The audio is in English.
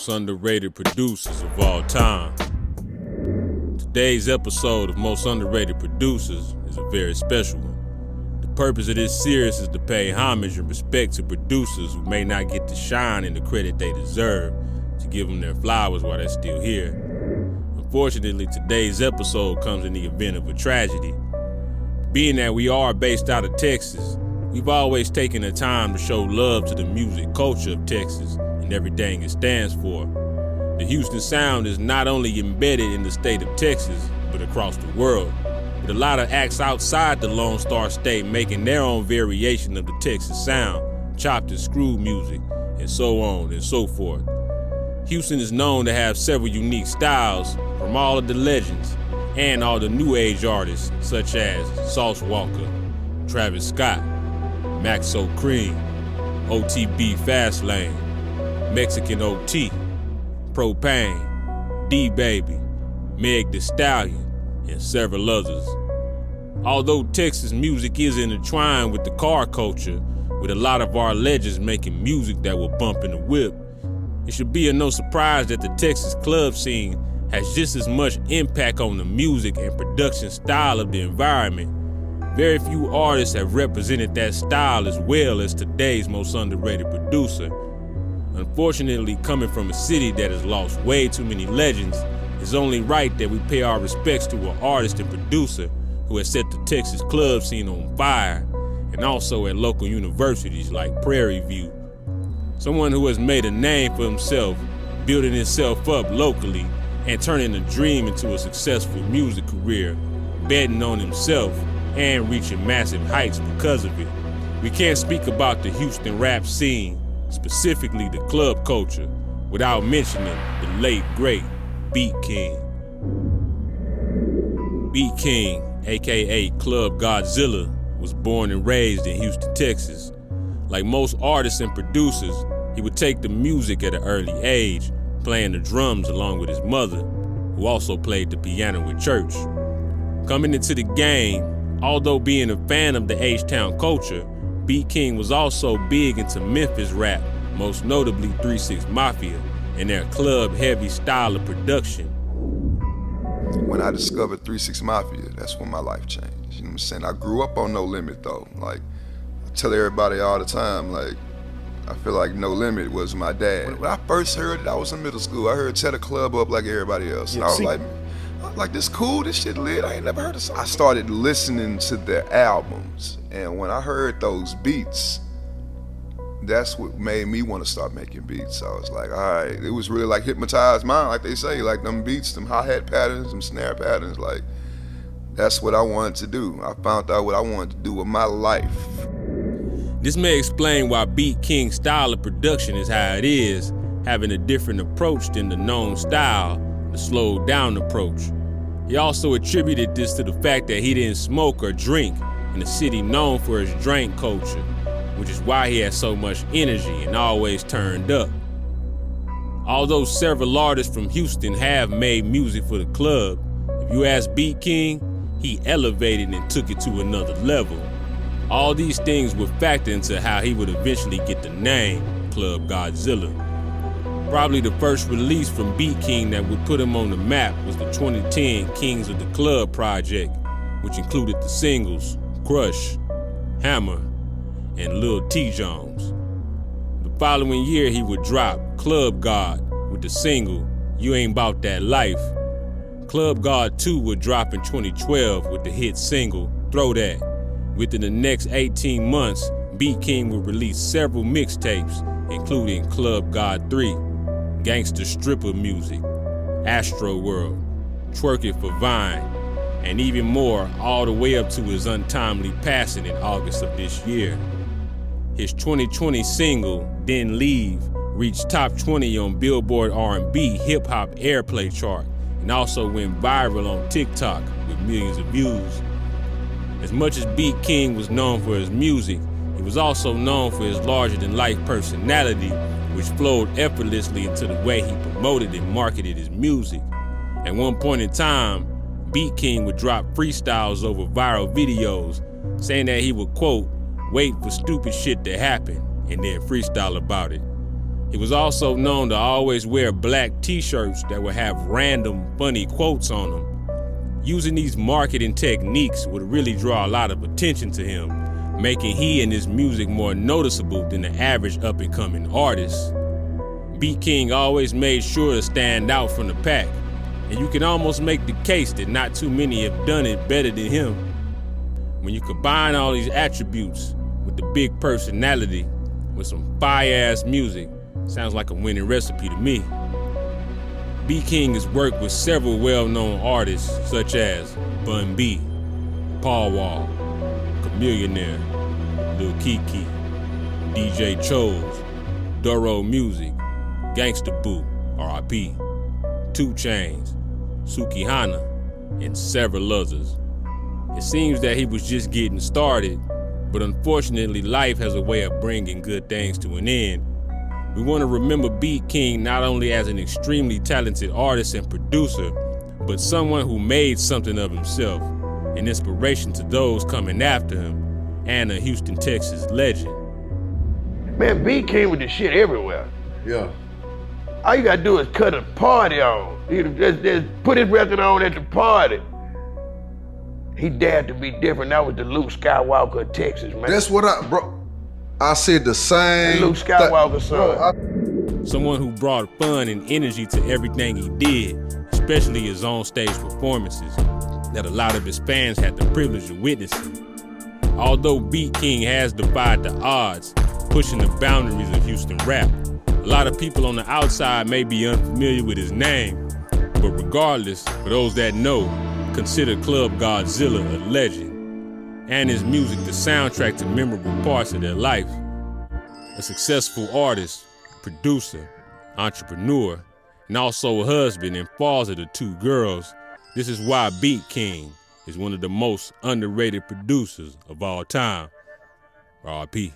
most underrated producers of all time. Today's episode of Most Underrated Producers is a very special one. The purpose of this series is to pay homage and respect to producers who may not get to shine and the credit they deserve, to give them their flowers while they're still here. Unfortunately, today's episode comes in the event of a tragedy. Being that we are based out of Texas, we've always taken the time to show love to the music culture of Texas and everything it stands for. The Houston sound is not only embedded in the state of Texas, but across the world, with a lot of acts outside the Lone Star State making their own variation of the Texas sound, chopped and screwed music, and so on and so forth. Houston is known to have several unique styles from all of the legends and all the new age artists such as Sauce Walker, Travis Scott, Maxo Cream, OTB Fastlane, Mexican OT, Propane, D-Baby, Meg Thee Stallion, and several others. Although Texas music is intertwined with the car culture, with a lot of our legends making music that will bump in the whip, it should be no surprise that the Texas club scene has just as much impact on the music and production style of the environment. Very few artists have represented that style as well as today's most underrated producer. Unfortunately, coming from a city that has lost way too many legends, it's only right that we pay our respects to an artist and producer who has set the Texas club scene on fire, and also at local universities like Prairie View. Someone who has made a name for himself, building himself up locally, and turning a dream into a successful music career, betting on himself and reaching massive heights because of it. We can't speak about the Houston rap scene, specifically the club culture, without mentioning the late, great BEATKING. BEATKING, aka Club Godzilla, was born and raised in Houston, Texas. Like most artists and producers, he would take the music at an early age, playing the drums along with his mother, who also played the piano at church. Coming into the game, although being a fan of the H-Town culture, BEATKING was also big into Memphis rap, most notably 3 6 Mafia, and their club-heavy style of production. When I discovered 3 6 Mafia, that's when my life changed. You know what I'm saying? I grew up on No Limit though. Like, I tell everybody all the time, like, I feel like No Limit was my dad. When I first heard it, I was in middle school. I heard Set a Club Up like everybody else. And I was like, this cool, this shit lit, I ain't never heard of this. I started listening to their albums, and when I heard those beats, that's what made me want to start making beats. I was like, all right, it was really like hypnotized mind, like they say, like them beats, them hi-hat patterns, them snare patterns, like, that's what I wanted to do. I found out what I wanted to do with my life. This may explain why BEATKING's style of production is how it is, having a different approach than the known style, the slowed down approach. He also attributed this to the fact that he didn't smoke or drink in a city known for its drink culture, which is why he has so much energy and always turned up. Although several artists from Houston have made music for the club, if you ask BEATKING, he elevated and took it to another level. All these things would factor into how he would eventually get the name Club Godzilla. Probably the first release from BEATKING that would put him on the map was the 2010 Kings of the Club project, which included the singles Crush, Hammer, and Lil T. Jones. The following year he would drop Club God with the single You Ain't Bout That Life. Club God 2 would drop in 2012 with the hit single Throw That. Within the next 18 months, BEATKING would release several mixtapes, including Club God 3, Gangsta Stripper Music, Astro World, Twerk It for Vine, and even more, all the way up to his untimely passing in August of this year. His 2020 single, Then Leave, reached top 20 on Billboard R&B Hip Hop Airplay chart, and also went viral on TikTok with millions of views. As much as BEATKING was known for his music, he was also known for his larger-than-life personality, which flowed effortlessly into the way he promoted and marketed his music. At one point in time, BEATKING would drop freestyles over viral videos, saying that he would, quote, wait for stupid shit to happen and then freestyle about it. He was also known to always wear black t-shirts that would have random funny quotes on them. Using these marketing techniques would really draw a lot of attention to him, making he and his music more noticeable than the average up-and-coming artist. Beat King always made sure to stand out from the pack, and you can almost make the case that not too many have done it better than him. When you combine all these attributes with the big personality with some fire-ass music, sounds like a winning recipe to me. Beat King has worked with several well-known artists such as Bun B, Paul Wall, Chamillionaire, Lil Kiki, DJ Chose, Doro Music, Gangsta Boo, R.I.P., 2 Chainz, Suki Hana, and several others. It seems that he was just getting started, but unfortunately life has a way of bringing good things to an end. We want to remember Beat King not only as an extremely talented artist and producer, but someone who made something of himself, an inspiration to those coming after him, and a Houston, Texas legend. Man, Beat King with the shit everywhere. Yeah. All you gotta do is cut a party on. You just put his record on at the party. He dared to be different. That was the Luke Skywalker of Texas, man. That's what I said the same. Luke Skywalker son. Someone who brought fun and energy to everything he did, especially his on-stage performances, that a lot of his fans had the privilege of witnessing. Although Beat King has defied the odds, pushing the boundaries of Houston rap, a lot of people on the outside may be unfamiliar with his name, but regardless, for those that know, consider Club Godzilla a legend, and his music the soundtrack to memorable parts of their life. A successful artist, producer, entrepreneur, and also a husband and father to 2 girls, this is why Beat King is one of the most underrated producers of all time. R.I.P.